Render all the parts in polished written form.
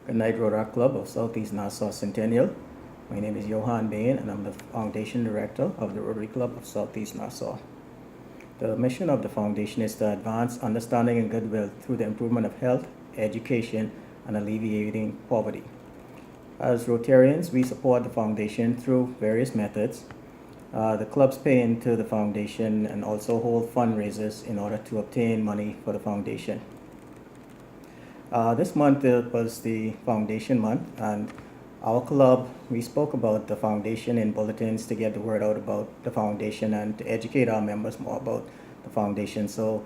Good night, Rotary Club of Southeast Nassau Centennial. My name is Johan Bain, and I'm the Foundation Director of the Rotary Club of Southeast Nassau. The mission of the Foundation is to advance understanding and goodwill through the improvement of health, education, and alleviating poverty. As Rotarians, we support the Foundation through various methods. The clubs pay into the Foundation and also hold fundraisers in order to obtain money for the Foundation. This month was the Foundation Month, and our club, we spoke about the Foundation in bulletins to get the word out about the Foundation and to educate our members more about the Foundation. So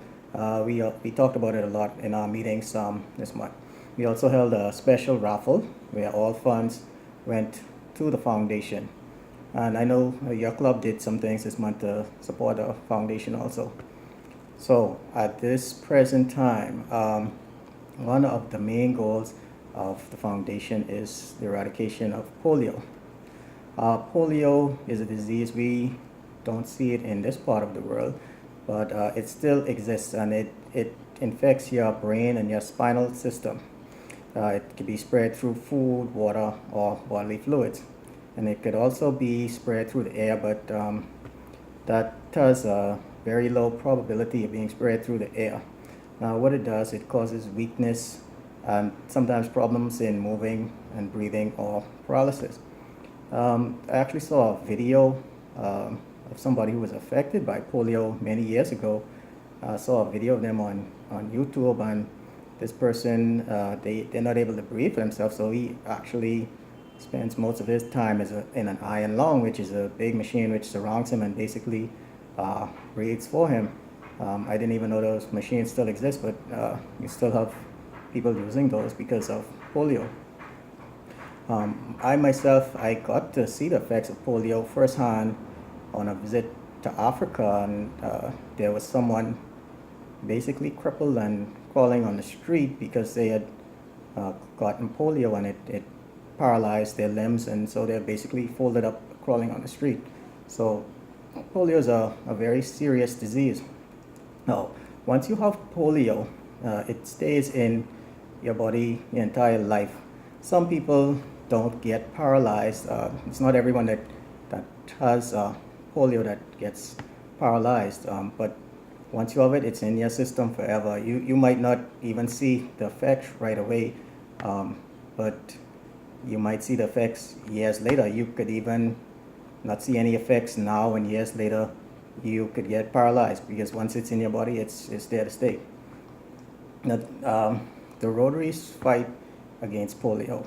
we talked about it a lot in our meetings this month. We also held a special raffle where all funds went to the Foundation. And I know your club did some things this month to support the Foundation also. So at this present time, one of the main goals of the Foundation is the eradication of polio. Polio is a disease, we don't see it in this part of the world, but it still exists, and it infects your brain and your spinal system. It can be spread through food, water, or bodily fluids. And it could also be spread through the air, but that has a very low probability of being spread through the air. Now, what it does, it causes weakness and sometimes problems in moving and breathing or paralysis. I actually saw a video of somebody who was affected by polio many years ago. I saw a video of them on YouTube, and this person, they're not able to breathe for themselves, so he actually spends most of his time in an iron lung, which is a big machine which surrounds him and basically breathes for him. I didn't even know those machines still exist, but you still have people using those because of polio. I myself, I got to see the effects of polio firsthand on a visit to Africa, and there was someone basically crippled and crawling on the street because they had gotten polio, and it paralyzed their limbs, and so they're basically folded up crawling on the street. So polio is a very serious disease. Now, once you have polio, it stays in your body your entire life. Some people don't get paralyzed. It's not everyone that has polio that gets paralyzed, but once you have it, it's in your system forever. You might not even see the effects right away, but you might see the effects years later. You could even not see any effects now, and years later you could get paralyzed, because once it's in your body, it's there to stay. Now, the Rotary's fight against polio,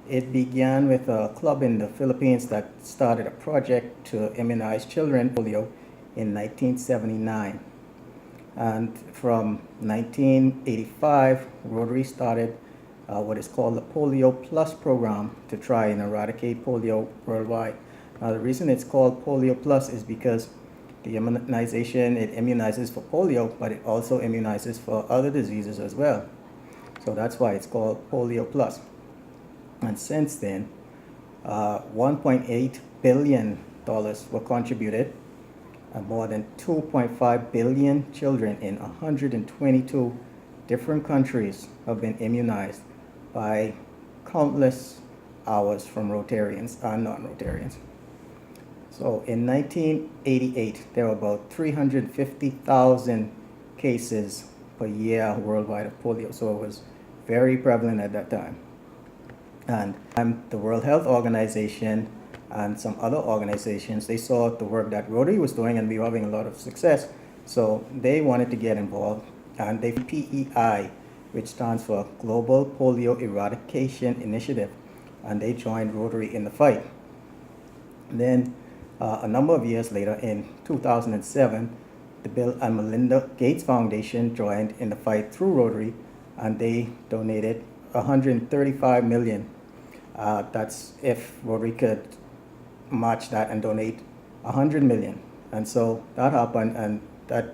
it began with a club in the Philippines that started a project to immunize children with polio in 1979. And from 1985, Rotary started what is called the Polio Plus program to try and eradicate polio worldwide. Now, the reason it's called Polio Plus is because the immunization, it immunizes for polio, but it also immunizes for other diseases as well. So that's why it's called Polio Plus. And since then, $1.8 billion were contributed, and more than 2.5 billion children in 122 different countries have been immunized by countless hours from Rotarians and non-Rotarians. So in 1988, there were about 350,000 cases per year worldwide of polio, so it was very prevalent at that time. And the World Health Organization and some other organizations, they saw the work that Rotary was doing, and we were having a lot of success, so they wanted to get involved, and they PEI, which stands for Global Polio Eradication Initiative, and they joined Rotary in the fight. And then a number of years later, in 2007, the Bill and Melinda Gates Foundation joined in the fight through Rotary, and they donated $135 million. That's if Rotary could match that and donate $100 million. And so that happened, and that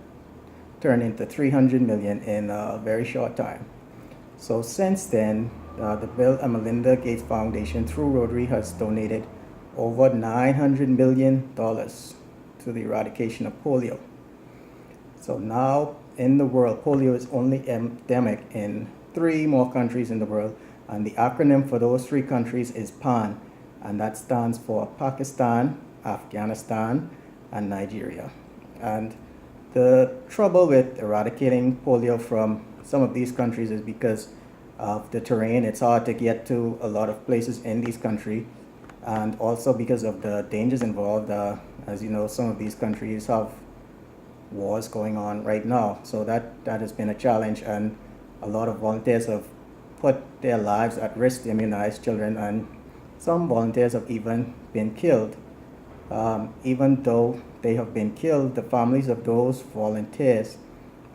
turned into $300 million in a very short time. So since then, the Bill and Melinda Gates Foundation through Rotary has donated over $900 million to the eradication of polio. So now in the world, polio is only endemic in 3 more countries in the world, And the acronym for those three countries is PAN, and that stands for Pakistan, Afghanistan, and Nigeria. And the trouble with eradicating polio from some of these countries is because of the terrain. It's hard to get to a lot of places in these countries, and also because of the dangers involved. As you know, some of these countries have wars going on right now, so that has been a challenge, and a lot of volunteers have put their lives at risk to immunize children, and some volunteers have even been killed. Even though they have been killed, the families of those volunteers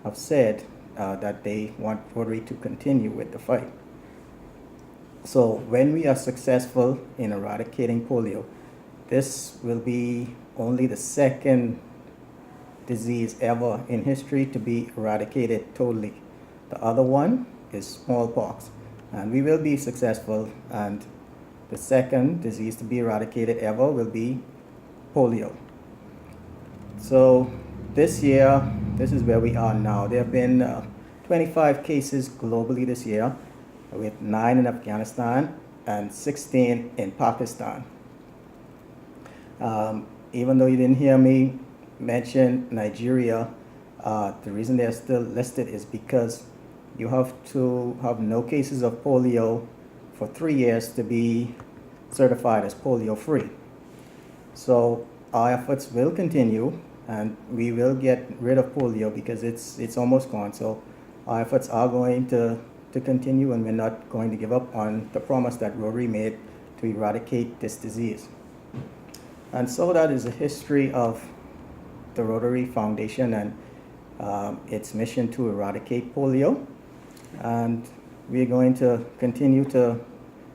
have said that they want Rotary to continue with the fight. So when we are successful in eradicating polio, this will be only the second disease ever in history to be eradicated totally. The other one is smallpox, and we will be successful, and the second disease to be eradicated ever will be polio. So this year, this is where we are now. There have been 25 cases globally this year, with 9 in Afghanistan and 16 in Pakistan. Even though you didn't hear me mention Nigeria, the reason they're still listed is because you have to have no cases of polio for 3 years to be certified as polio free. So our efforts will continue, and we will get rid of polio because it's almost gone. So our efforts are going to continue, and we're not going to give up on the promise that Rotary made to eradicate this disease. And so that is the history of the Rotary Foundation and its mission to eradicate polio. And we're going to continue to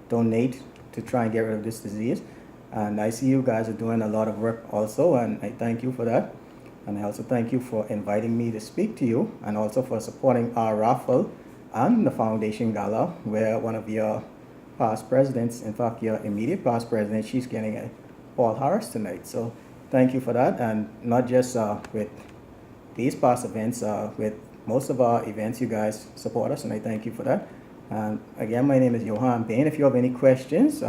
donate to try and get rid of this disease. And I see you guys are doing a lot of work also, and I thank you for that. And I also thank you for inviting me to speak to you, and also for supporting our raffle and the foundation gala, where one of your past presidents, in fact your immediate past president, she's getting a Paul Harris tonight. So thank you for that, and not just with these past events, with most of our events you guys support us, and I thank you for that. And again, my name is Johan Bain. If you have any questions,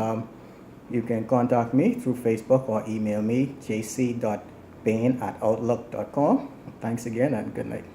you can contact me through Facebook or email me, jc.bain@outlook.com. Thanks again, and good night.